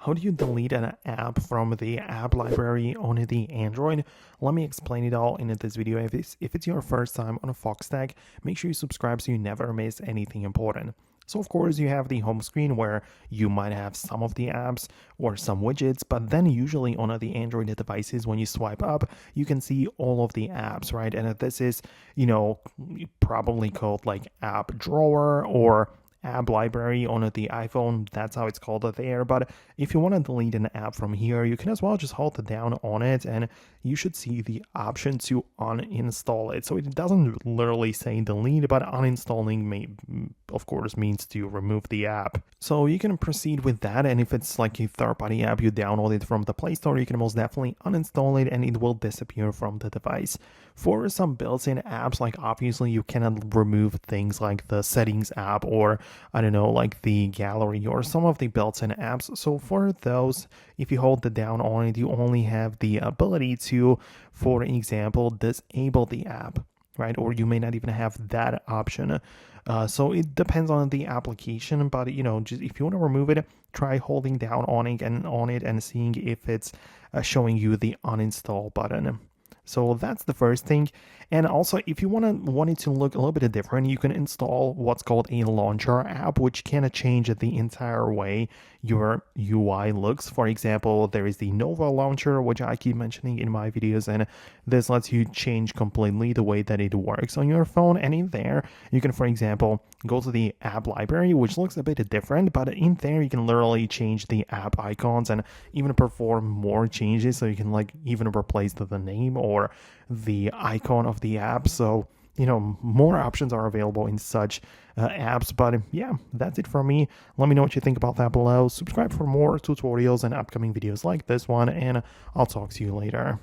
How do you delete an app from the app library on the Android? Let me explain it all in this video. If it's your first time on a Foxtecc, make sure you subscribe so you never miss anything important. So of course you have the home screen where you might have some of the apps or some widgets, but then usually on the Android devices, when you swipe up, you can see all of the apps, right? And this is, probably called like app drawer or app library on the iPhone. That's how it's called there. But if you want to delete an app from here, you can as well just hold down on it and you should see the option to uninstall it. So it doesn't literally say delete, but uninstalling of course means to remove the app. So you can proceed with that, and if it's like a third-party app you download it from the Play Store, you can most definitely uninstall it and it will disappear from the device. For some built-in apps, like obviously you cannot remove things like the settings app or I don't know, like the gallery or some of the built-in apps. So for those, if you hold it down on it, you only have the ability to, for example, disable the app, right? Or you may not even have that option. So it depends on the application, but just if you want to remove it, try holding down on it and seeing if it's showing you the uninstall button. So that's the first thing. And also, if you want it to look a little bit different, you can install what's called a launcher app, which can change the entire way your UI looks. For example, there is the Nova launcher, which I keep mentioning in my videos, and this lets you change completely the way that it works on your phone. And in there, you can, for example, go to the app library, which looks a bit different, but in there you can literally change the app icons and even perform more changes. So you can like even replace the name or the icon of the app. So more options are available in such apps. But yeah, that's it from me. Let me know what you think about that below. Subscribe for more tutorials and upcoming videos like this one, and I'll talk to you later.